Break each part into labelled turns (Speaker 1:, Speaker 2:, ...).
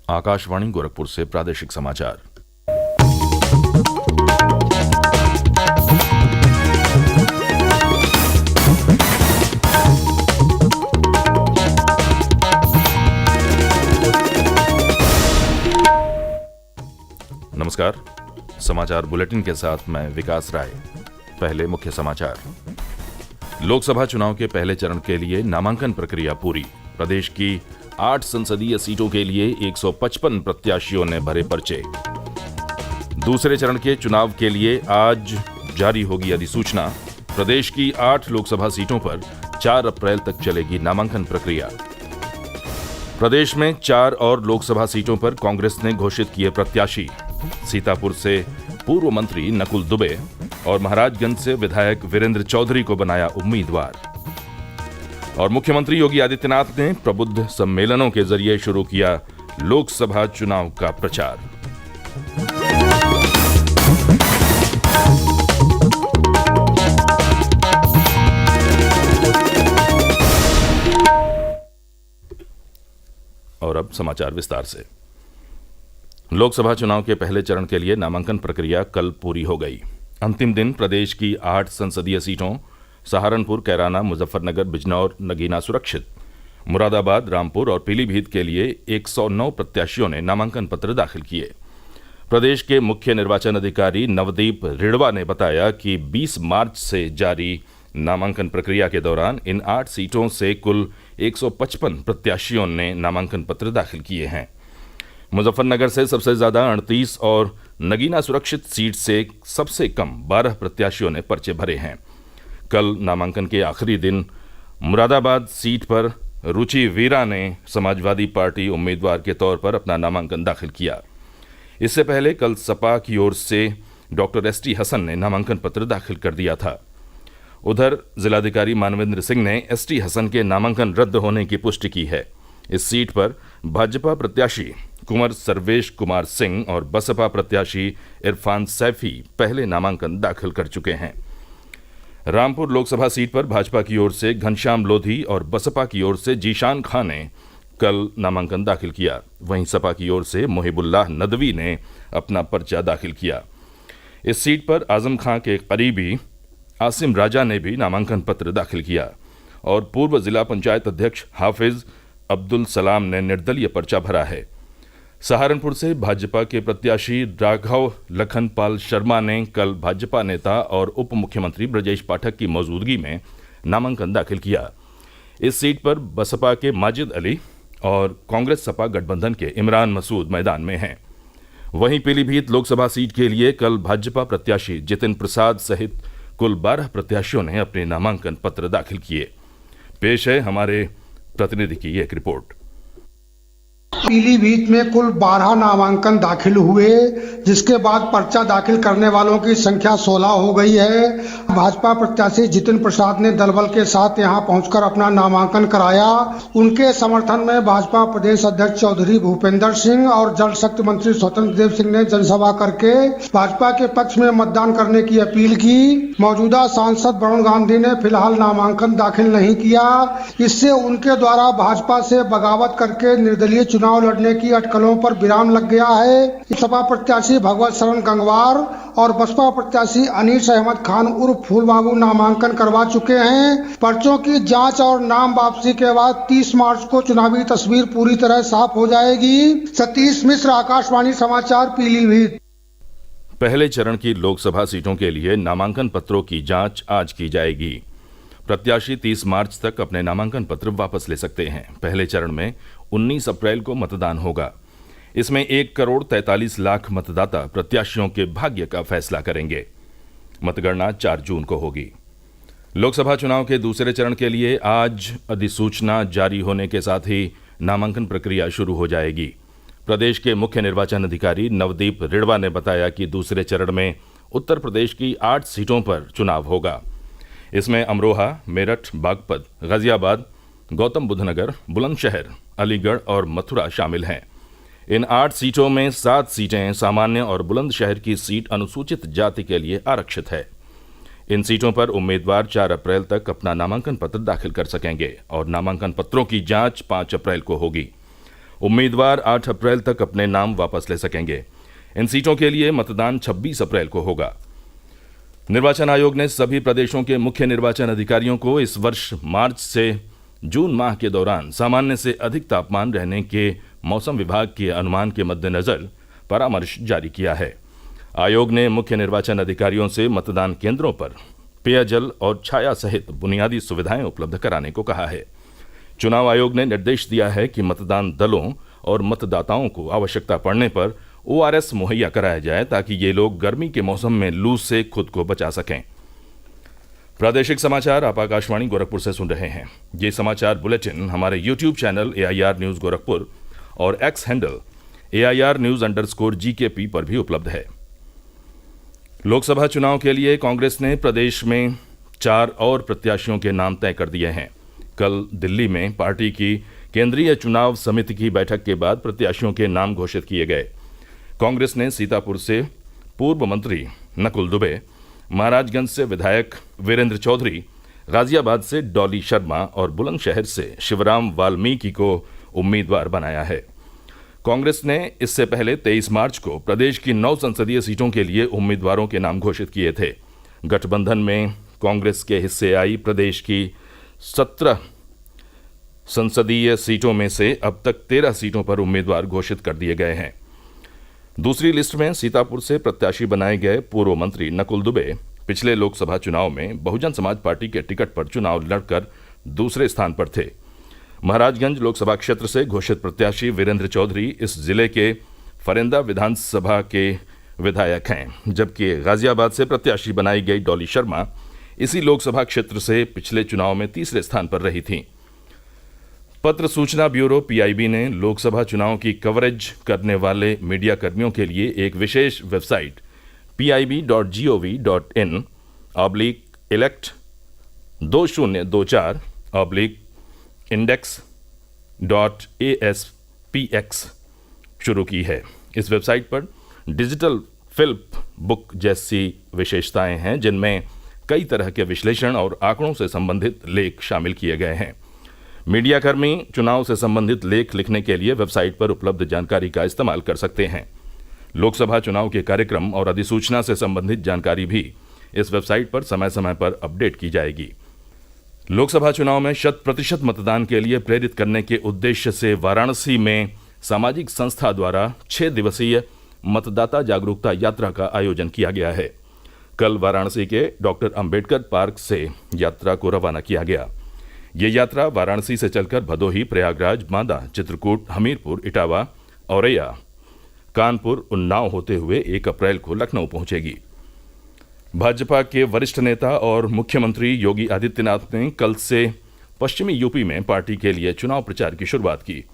Speaker 1: आकाशवाणी गोरखपुर से प्रादेशिक समाचार। नमस्कार, समाचार बुलेटिन के साथ मैं विकास राय। पहले मुख्य समाचार। लोकसभा चुनाव के पहले चरण के लिए नामांकन प्रक्रिया पूरी। प्रदेश की 8 संसदीय सीटों के लिए 155 प्रत्याशियों ने भरे पर्चे। दूसरे चरण के चुनाव के लिए आज जारी होगी अधिसूचना। प्रदेश की 8 लोकसभा सीटों पर 4 अप्रैल तक चलेगी नामांकन प्रक्रिया। प्रदेश में 4 और लोकसभा सीटों पर कांग्रेस ने घोषित किए प्रत्याशी। सीतापुर से पूर्व मंत्री नकुल दुबे और महाराजगंज से विधायक वीरेंद्र चौधरी को बनाया उम्मीदवार। और मुख्यमंत्री योगी आदित्यनाथ ने प्रबुद्ध सम्मेलनों के जरिए शुरू किया लोकसभा चुनाव का प्रचार। और अब समाचार विस्तार से। लोकसभा चुनाव के पहले चरण के लिए नामांकन प्रक्रिया कल पूरी हो गई। अंतिम दिन प्रदेश की 8 संसदीय सीटों सहारनपुर, कैराना, मुजफ्फरनगर, बिजनौर, नगीना सुरक्षित, मुरादाबाद, रामपुर और पीलीभीत के लिए 109 प्रत्याशियों ने नामांकन पत्र दाखिल किए। प्रदेश के मुख्य निर्वाचन अधिकारी नवदीप रिड़वा ने बताया कि 20 मार्च से जारी नामांकन प्रक्रिया के दौरान इन 8 सीटों से कुल 155 प्रत्याशियों ने नामांकन पत्र दाखिल किए हैं। मुजफ्फरनगर से सबसे ज्यादा 38 और नगीना सुरक्षित सीट से सबसे कम 12 प्रत्याशियों ने पर्चे भरे हैं। कल नामांकन के आखिरी दिन मुरादाबाद सीट पर रुचि वीरा ने समाजवादी पार्टी उम्मीदवार के तौर पर अपना नामांकन दाखिल किया। इससे पहले कल सपा की ओर से डॉक्टर एसटी हसन ने नामांकन पत्र दाखिल कर दिया था। उधर जिलाधिकारी मानवेंद्र सिंह ने एसटी हसन के नामांकन रद्द होने की पुष्टि की है। इस सीट पर भाजपा प्रत्याशी कुंवर सर्वेश कुमार सिंह और बसपा प्रत्याशी इरफान सैफी पहले नामांकन दाखिल कर चुके हैं। रामपुर लोकसभा सीट पर भाजपा की ओर से घनश्याम लोधी और बसपा की ओर से जीशान खां ने कल नामांकन दाखिल किया। वहीं सपा की ओर से मोहिबुल्लाह नदवी ने अपना पर्चा दाखिल किया। इस सीट पर आजम खां के करीबी आसिम राजा ने भी नामांकन पत्र दाखिल किया और पूर्व जिला पंचायत अध्यक्ष हाफिज अब्दुल सलाम ने निर्दलीय पर्चा भरा है। सहारनपुर से भाजपा के प्रत्याशी राघव लखनपाल शर्मा ने कल भाजपा नेता और उप मुख्यमंत्री ब्रजेश पाठक की मौजूदगी में नामांकन दाखिल किया। इस सीट पर बसपा के माजिद अली और कांग्रेस सपा गठबंधन के इमरान मसूद मैदान में हैं। वहीं पीलीभीत लोकसभा सीट के लिए कल भाजपा प्रत्याशी जितिन प्रसाद सहित कुल 12 प्रत्याशियों ने अपने नामांकन पत्र दाखिल किए। पेश है हमारे प्रतिनिधि की एक रिपोर्ट।
Speaker 2: पीलीभीत में कुल 12 नामांकन दाखिल हुए, जिसके बाद पर्चा दाखिल करने वालों की संख्या 16 हो गई है। भाजपा प्रत्याशी जितिन प्रसाद ने दलबल के साथ यहां पहुंचकर अपना नामांकन कराया। उनके समर्थन में भाजपा प्रदेश अध्यक्ष चौधरी भूपेंद्र सिंह और जल शक्ति मंत्री स्वतंत्र देव सिंह ने जनसभा करके भाजपा के पक्ष में मतदान करने की अपील की। मौजूदा सांसद वरुण गांधी ने फिलहाल नामांकन दाखिल नहीं किया। इससे उनके द्वारा भाजपा से बगावत करके निर्दलीय चुनाव लड़ने की अटकलों पर विराम लग गया है। सपा प्रत्याशी भगवत शरण गंगवार और बसपा प्रत्याशी अनीस अहमद खान उर्फ फूल बाबू नामांकन करवा चुके हैं। पर्चों की जांच और नाम वापसी के बाद 30 मार्च को चुनावी तस्वीर पूरी तरह साफ हो जाएगी। सतीश मिश्र, आकाशवाणी समाचार, पीलीभीत।
Speaker 1: पहले चरण की लोकसभा सीटों के लिए नामांकन पत्रों की जांच आज की जाएगी। प्रत्याशी 30 मार्च तक अपने नामांकन पत्र वापस ले सकते हैं। पहले चरण में 19 अप्रैल को मतदान होगा। इसमें 1,43,00,000 मतदाता प्रत्याशियों के भाग्य का फैसला करेंगे। मतगणना 4 जून को होगी। लोकसभा चुनाव के दूसरे चरण के लिए आज अधिसूचना जारी होने के साथ ही नामांकन प्रक्रिया शुरू हो जाएगी। प्रदेश के मुख्य निर्वाचन अधिकारी नवदीप रिड़वा ने बताया कि दूसरे चरण में उत्तर प्रदेश की 8 सीटों पर चुनाव होगा। इसमें अमरोहा, मेरठ, बागपत, गाजियाबाद, गौतम बुद्ध नगर, बुलंदशहर, अलीगढ़ और मथुरा शामिल हैं। इन 8 सीटों में 7 सीटें सामान्य और बुलंदशहर की सीट अनुसूचित जाति के लिए आरक्षित है। इन सीटों पर उम्मीदवार 4 अप्रैल तक अपना नामांकन पत्र दाखिल कर सकेंगे और नामांकन पत्रों की जांच 5 अप्रैल को होगी। उम्मीदवार 8 अप्रैल तक अपने नाम वापस ले सकेंगे। इन सीटों के लिए मतदान 26 अप्रैल को होगा। निर्वाचन आयोग ने सभी प्रदेशों के मुख्य निर्वाचन अधिकारियों को इस वर्ष मार्च से जून माह के दौरान सामान्य से अधिक तापमान रहने के मौसम विभाग के अनुमान के मद्देनजर परामर्श जारी किया है। आयोग ने मुख्य निर्वाचन अधिकारियों से मतदान केंद्रों पर पेयजल और छाया सहित बुनियादी सुविधाएं उपलब्ध कराने को कहा है। चुनाव आयोग ने निर्देश दिया है कि मतदान दलों और मतदाताओं को आवश्यकता पड़ने पर ORS मुहैया कराया जाए ताकि ये लोग गर्मी के मौसम में लू से खुद को बचा सकें। प्रादेशिक समाचार आप आकाशवाणी गोरखपुर से सुन रहे हैं। ये समाचार बुलेटिन हमारे YouTube channel AIR news Gorakhpur और X हैंडल AIR News_GKP पर भी उपलब्ध है। लोकसभा चुनाव के लिए कांग्रेस ने प्रदेश में 4 और प्रत्याशियों के नाम तय कर दिए हैं। कल दिल्ली में पार्टी की केंद्रीय चुनाव समिति की बैठक के बाद प्रत्याशियों के नाम घोषित किए गए। कांग्रेस ने सीतापुर से पूर्व मंत्री नकुल दुबे, महाराजगंज से विधायक वीरेंद्र चौधरी, गाजियाबाद से डॉली शर्मा और बुलंदशहर से शिवराम वाल्मीकि को उम्मीदवार बनाया है। कांग्रेस ने इससे पहले 23 मार्च को प्रदेश की 9 संसदीय सीटों के लिए उम्मीदवारों के नाम घोषित किए थे। गठबंधन में कांग्रेस के हिस्से आई प्रदेश की 17 संसदीय सीटों में से अब तक 13 सीटों पर उम्मीदवार घोषित कर दिए गए हैं। दूसरी लिस्ट में सीतापुर से प्रत्याशी बनाए गए पूर्व मंत्री नकुल दुबे पिछले लोकसभा चुनाव में बहुजन समाज पार्टी के टिकट पर चुनाव लड़कर दूसरे स्थान पर थे। महाराजगंज लोकसभा क्षेत्र से घोषित प्रत्याशी वीरेंद्र चौधरी इस जिले के फरेंदा विधानसभा के विधायक हैं, जबकि गाजियाबाद से प्रत्याशी बनाई गई डॉली शर्मा इसी लोकसभा क्षेत्र से पिछले चुनाव में तीसरे स्थान पर रही थीं। पत्र सूचना ब्यूरो PIB ने लोकसभा चुनाव की कवरेज करने वाले मीडिया कर्मियों के लिए एक विशेष वेबसाइट pib.gov.in/elect20चार/index.aspx शुरू की है। इस वेबसाइट पर डिजिटल फिल्म बुक जैसी विशेषताएं हैं, जिनमें कई तरह के विश्लेषण और आंकड़ों से संबंधित लेख शामिल किए गए हैं। मीडियाकर्मी चुनाव से संबंधित लेख लिखने के लिए वेबसाइट पर उपलब्ध जानकारी का इस्तेमाल कर सकते हैं। लोकसभा चुनाव के कार्यक्रम और अधिसूचना से संबंधित जानकारी भी इस वेबसाइट पर समय समय पर अपडेट की जाएगी। लोकसभा चुनाव में 100% मतदान के लिए प्रेरित करने के उद्देश्य से वाराणसी में सामाजिक संस्था द्वारा 6 दिवसीय मतदाता जागरूकता यात्रा का आयोजन किया गया है। कल वाराणसी के डॉक्टर अंबेडकर पार्क से यात्रा को रवाना किया गया। ये यात्रा वाराणसी से चलकर भदोही, प्रयागराज, बांदा, चित्रकूट, हमीरपुर, इटावा, औरैया, कानपुर, उन्नाव होते हुए 1 अप्रैल को लखनऊ पहुंचेगी। भाजपा के वरिष्ठ नेता और मुख्यमंत्री योगी आदित्यनाथ ने कल से पश्चिमी यूपी में पार्टी के लिए चुनाव प्रचार की शुरुआत की।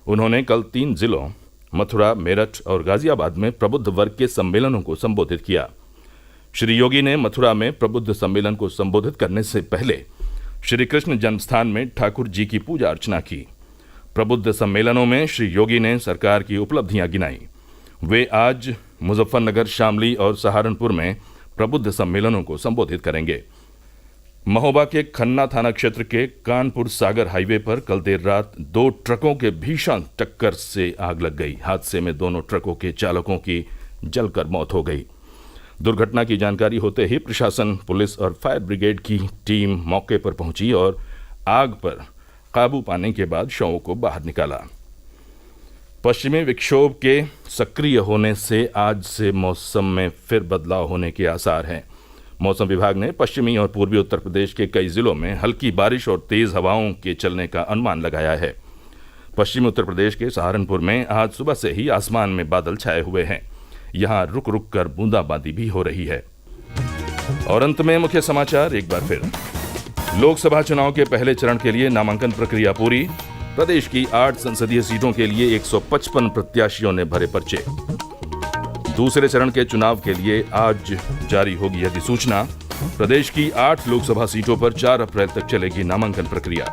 Speaker 1: उन्होंने कल 3 जिलों मथुरा, मेरठ और गाजियाबाद में प्रबुद्ध वर्ग के सम्मेलनों को संबोधित किया। श्री योगी ने मथुरा में प्रबुद्ध सम्मेलन को संबोधित करने से पहले श्री कृष्ण जन्मस्थान में ठाकुर जी की पूजा अर्चना की। प्रबुद्ध सम्मेलनों में श्री योगी ने सरकार की उपलब्धियां गिनाई। वे आज मुजफ्फरनगर, शामली और सहारनपुर में प्रबुद्ध सम्मेलनों को संबोधित करेंगे। महोबा के खन्ना थाना क्षेत्र के कानपुर सागर हाईवे पर कल देर रात 2 ट्रकों के भीषण टक्कर से आग लग गई। हादसे में दोनों ट्रकों के चालकों की जलकर मौत हो गई। दुर्घटना की जानकारी होते ही प्रशासन, पुलिस और फायर ब्रिगेड की टीम मौके पर पहुंची और आग पर काबू पाने के बाद शवों को बाहर निकाला। पश्चिमी विक्षोभ के सक्रिय होने से आज से मौसम में फिर बदलाव होने के आसार हैं। मौसम विभाग ने पश्चिमी और पूर्वी उत्तर प्रदेश के कई जिलों में हल्की बारिश और तेज हवाओं के चलने का अनुमान लगाया है। पश्चिमी उत्तर प्रदेश के सहारनपुर में आज सुबह से ही आसमान में बादल छाए हुए हैं। यहाँ रुक रुक कर बूंदाबांदी भी हो रही है। और अंत में मुख्य समाचार एक बार फिर। लोकसभा चुनाव के पहले चरण के लिए नामांकन प्रक्रिया पूरी। प्रदेश की 8 संसदीय सीटों के लिए 155 प्रत्याशियों ने भरे पर्चे। दूसरे चरण के चुनाव के लिए आज जारी होगी अधिसूचना। प्रदेश की 8 लोकसभा सीटों पर 4 अप्रैल तक चलेगी नामांकन प्रक्रिया।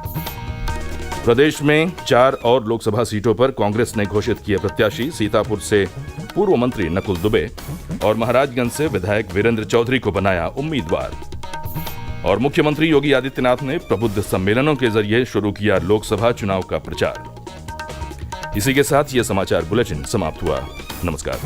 Speaker 1: प्रदेश में 4 और लोकसभा सीटों पर कांग्रेस ने घोषित किए प्रत्याशी। सीतापुर से पूर्व मंत्री नकुल दुबे और महाराजगंज से विधायक वीरेंद्र चौधरी को बनाया उम्मीदवार। और मुख्यमंत्री योगी आदित्यनाथ ने प्रबुद्ध सम्मेलनों के जरिए शुरू किया लोकसभा चुनाव का प्रचार। इसी के साथ यह समाचार बुलेटिन समाप्त हुआ। नमस्कार।